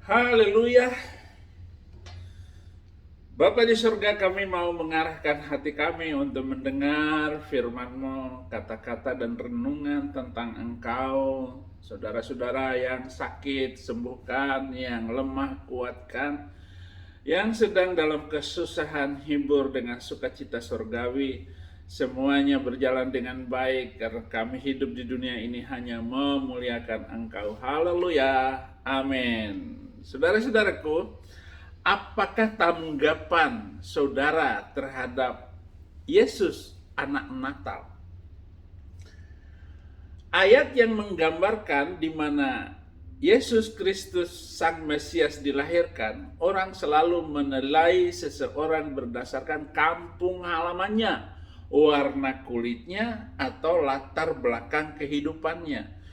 Haleluya. Bapa di surga, kami mau mengarahkan hati kami untuk mendengar firman-Mu, kata-kata dan renungan tentang Engkau. Saudara-saudara yang sakit, sembuhkan, yang lemah, kuatkan, yang sedang dalam kesusahan, hibur dengan sukacita surgawi. Semuanya berjalan dengan baik karena kami hidup di dunia ini hanya memuliakan Engkau. Haleluya. Amin. Saudara-saudaraku, apakah tanggapan saudara terhadap Yesus anak Natal? Ayat yang menggambarkan di mana Yesus Kristus Sang Mesias dilahirkan, orang selalu menilai seseorang berdasarkan kampung halamannya, warna kulitnya, atau latar belakang kehidupannya.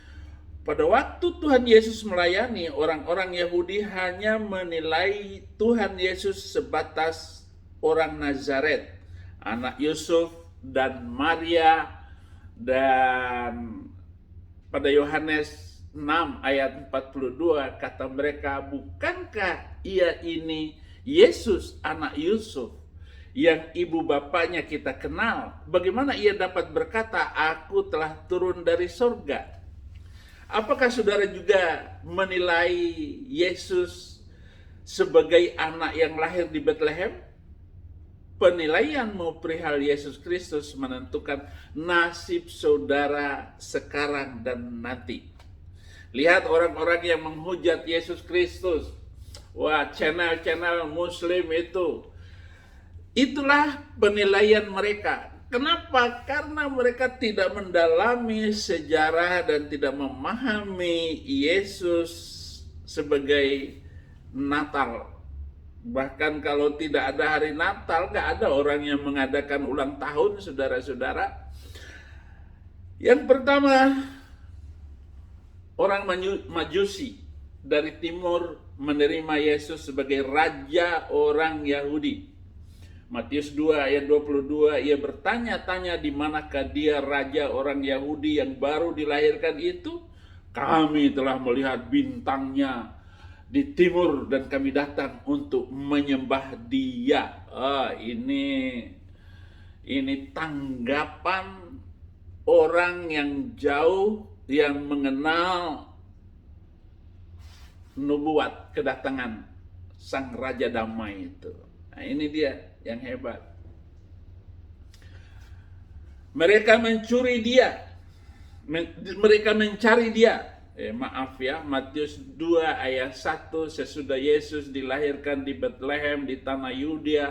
Pada waktu Tuhan Yesus melayani, orang-orang Yahudi hanya menilai Tuhan Yesus sebatas orang Nazaret, anak Yusuf dan Maria. Dan pada Yohanes 6 ayat 42 kata mereka, bukankah ia ini Yesus anak Yusuf yang ibu bapaknya kita kenal? Bagaimana ia dapat berkata, aku telah turun dari surga? Apakah saudara juga menilai Yesus sebagai anak yang lahir di Bethlehem? Penilaianmu perihal Yesus Kristus menentukan nasib saudara sekarang dan nanti. Lihat orang-orang yang menghujat Yesus Kristus. Wah, channel-channel Muslim itu. Itulah penilaian mereka. Kenapa? Karena mereka tidak mendalami sejarah dan tidak memahami Yesus sebagai Natal. Bahkan kalau tidak ada hari Natal, gak ada orang yang mengadakan ulang tahun, saudara-saudara. Yang pertama, orang Majusi dari timur menerima Yesus sebagai raja orang Yahudi. Matius 2 ayat 22, ia bertanya-tanya di manakah dia raja orang Yahudi yang baru dilahirkan itu? Kami telah melihat bintangnya di timur dan kami datang untuk menyembah dia. Ini tanggapan orang yang jauh, yang mengenal nubuat kedatangan sang raja damai itu. Nah, ini dia yang hebat. Mereka mencuri dia. Mereka mencari dia. Matius 2 ayat 1, sesudah Yesus dilahirkan di Bethlehem di tanah Yudea,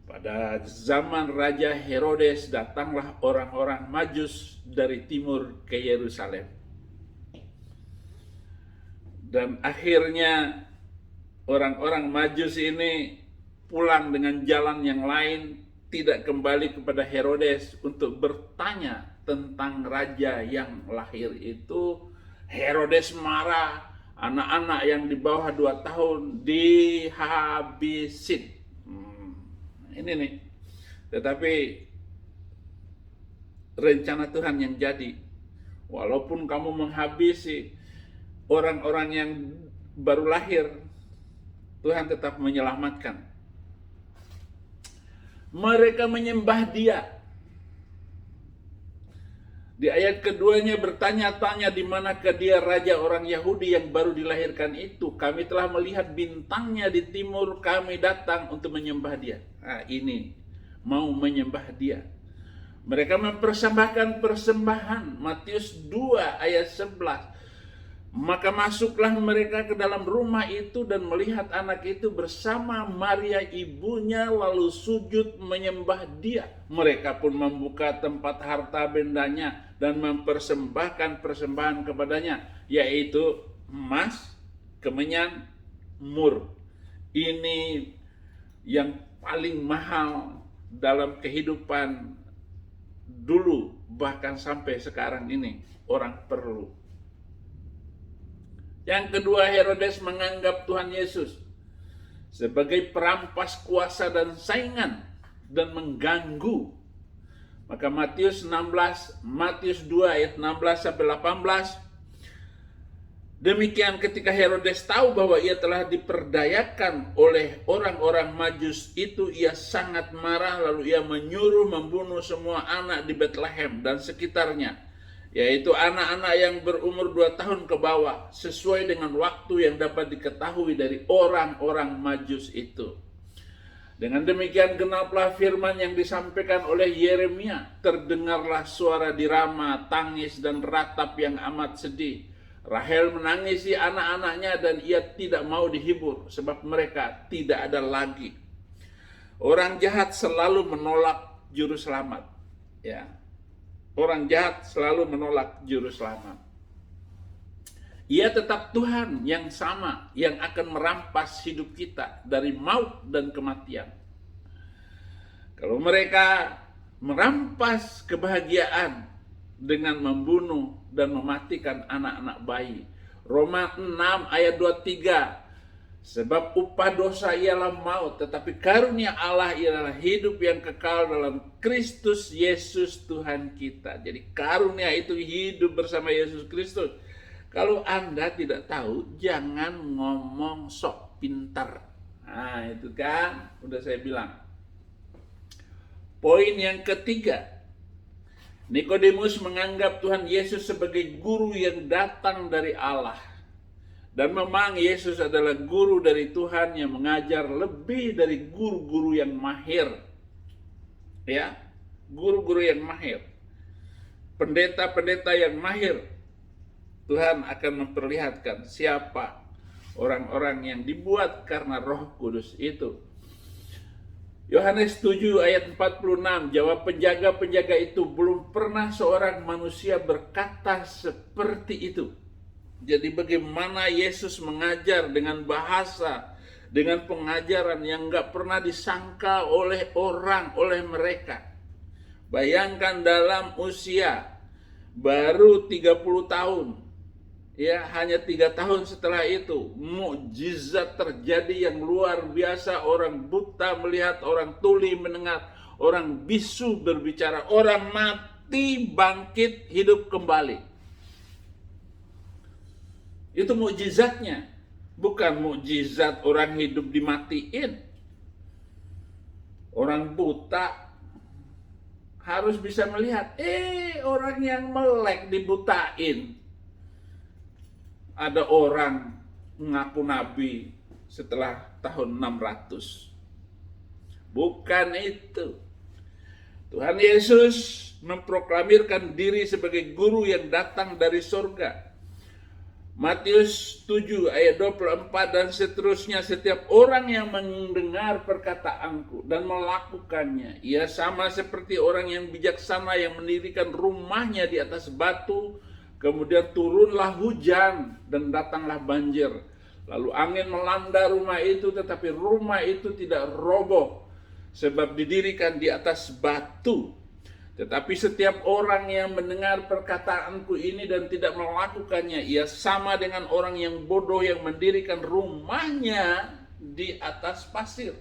pada zaman Raja Herodes, datanglah orang-orang Majus dari timur ke Yerusalem. Dan akhirnya orang-orang Majus ini pulang dengan jalan yang lain, tidak kembali kepada Herodes untuk bertanya tentang raja yang lahir itu. Herodes marah, anak-anak yang di bawah 2 tahun dihabisin. Ini nih. Tetapi rencana Tuhan yang jadi. Walaupun kamu menghabisi orang-orang yang baru lahir, Tuhan tetap menyelamatkan. Mereka menyembah dia. Di ayat keduanya bertanya-tanya di manakah dia raja orang Yahudi yang baru dilahirkan itu. Kami telah melihat bintangnya di timur, kami datang untuk menyembah dia. Nah, ini mau menyembah dia. Mereka mempersembahkan persembahan. Matius 2 ayat 11. Maka masuklah mereka ke dalam rumah itu dan melihat anak itu bersama Maria ibunya, lalu sujud menyembah dia. Mereka pun membuka tempat harta bendanya dan mempersembahkan persembahan kepadanya, yaitu emas, kemenyan, mur. Ini yang paling mahal dalam kehidupan dulu, bahkan sampai sekarang ini orang perlu. Yang kedua, Herodes menganggap Tuhan Yesus sebagai perampas kuasa dan saingan dan mengganggu. Maka Matius 2 ayat 16 sampai 18, Demikian ketika Herodes tahu bahwa ia telah diperdayakan oleh orang-orang Majus itu, ia sangat marah, lalu ia menyuruh membunuh semua anak di Bethlehem dan sekitarnya, yaitu anak-anak yang berumur 2 tahun ke bawah, sesuai dengan waktu yang dapat diketahui dari orang-orang Majus itu. Dengan demikian genaplah firman yang disampaikan oleh Yeremia, terdengarlah suara di Rama, tangis dan ratap yang amat sedih. Rahel menangisi anak-anaknya dan ia tidak mau dihibur, sebab mereka tidak ada lagi. Orang jahat selalu menolak juru selamat. Ya. Orang jahat selalu menolak juru selamat. Ia tetap Tuhan yang sama yang akan merampas hidup kita dari maut dan kematian. Kalau mereka merampas kebahagiaan dengan membunuh dan mematikan anak-anak bayi. Roma 6 ayat 23. Sebab upah dosa ialah maut, tetapi karunia Allah ialah hidup yang kekal dalam Kristus Yesus Tuhan kita. Jadi karunia itu hidup bersama Yesus Kristus. Kalau Anda tidak tahu, jangan ngomong sok pintar. Nah itu kan, udah saya bilang. Poin yang ketiga, Nikodemus menganggap Tuhan Yesus sebagai guru yang datang dari Allah. Dan memang Yesus adalah guru dari Tuhan yang mengajar lebih dari guru-guru yang mahir. Ya, guru-guru yang mahir. Pendeta-pendeta yang mahir. Tuhan akan memperlihatkan siapa orang-orang yang dibuat karena Roh Kudus itu. Yohanes 7 ayat 46, jawab penjaga-penjaga itu, belum pernah seorang manusia berkata seperti itu. Jadi bagaimana Yesus mengajar dengan bahasa, dengan pengajaran yang gak pernah disangka oleh orang, oleh mereka. Bayangkan dalam usia baru 30 tahun, ya hanya 3 tahun setelah itu, mukjizat terjadi yang luar biasa. Orang buta melihat, orang tuli mendengar, orang bisu berbicara, orang mati bangkit hidup kembali. Itu mukjizatnya, bukan mukjizat orang hidup dimatiin. Orang buta harus bisa melihat, orang yang melek dibutain. Ada orang mengaku nabi setelah tahun 600. Bukan itu. Tuhan Yesus memproklamirkan diri sebagai guru yang datang dari surga. Matius 7 ayat 24 dan seterusnya, setiap orang yang mendengar perkataanku dan melakukannya, ia sama seperti orang yang bijaksana yang mendirikan rumahnya di atas batu. Kemudian turunlah hujan dan datanglah banjir. Lalu angin melanda rumah itu, tetapi rumah itu tidak roboh, sebab didirikan di atas batu. Tetapi setiap orang yang mendengar perkataanku ini dan tidak melakukannya, ia sama dengan orang yang bodoh yang mendirikan rumahnya di atas pasir.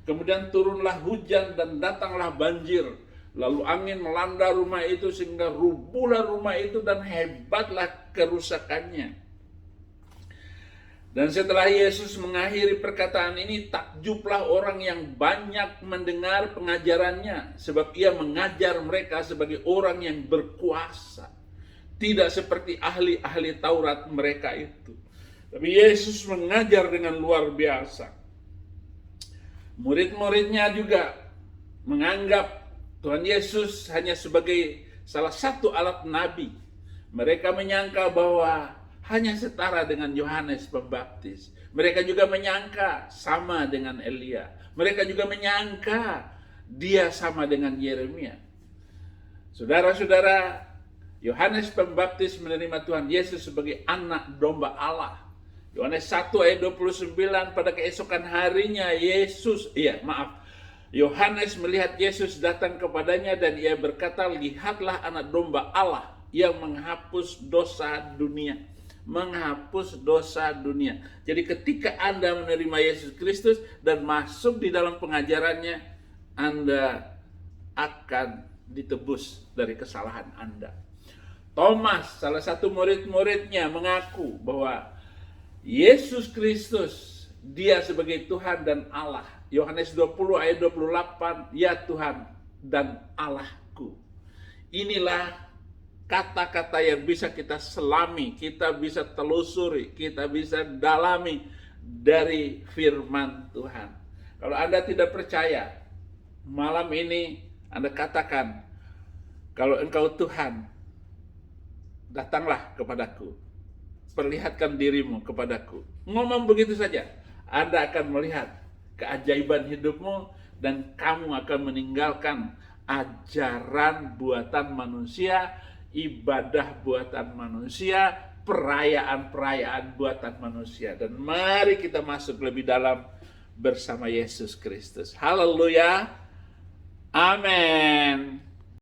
Kemudian turunlah hujan dan datanglah banjir. Lalu angin melanda rumah itu sehingga rubuhlah rumah itu dan hebatlah kerusakannya. Dan setelah Yesus mengakhiri perkataan ini, takjublah orang yang banyak mendengar pengajarannya, sebab ia mengajar mereka sebagai orang yang berkuasa, tidak seperti ahli-ahli Taurat mereka itu. Tapi Yesus mengajar dengan luar biasa. Murid-muridnya juga menganggap Tuhan Yesus hanya sebagai salah satu alat nabi. Mereka menyangka bahwa hanya setara dengan Yohanes Pembaptis. Mereka juga menyangka sama dengan Elia. Mereka juga menyangka dia sama dengan Yeremia. Saudara-saudara, Yohanes Pembaptis menerima Tuhan Yesus sebagai anak domba Allah. Yohanes 1 ayat 29, pada keesokan harinya Yohanes melihat Yesus datang kepadanya dan ia berkata, lihatlah anak domba Allah yang menghapus dosa dunia. Menghapus dosa dunia. Jadi ketika Anda menerima Yesus Kristus dan masuk di dalam pengajarannya, Anda akan ditebus dari kesalahan Anda. Thomas, salah satu murid-muridnya, mengaku bahwa Yesus Kristus, dia sebagai Tuhan dan Allah. Yohanes 20 ayat 28, ya Tuhan dan Allahku. Inilah kata-kata yang bisa kita selami, kita bisa telusuri, kita bisa dalami dari firman Tuhan. Kalau Anda tidak percaya, malam ini Anda katakan, kalau Engkau Tuhan, datanglah kepadaku, perlihatkan dirimu kepadaku. Ngomong begitu saja, Anda akan melihat keajaiban hidupmu dan kamu akan meninggalkan ajaran buatan manusia, ibadah buatan manusia, perayaan-perayaan buatan manusia. Dan mari kita masuk lebih dalam bersama Yesus Kristus. Haleluya. Amin.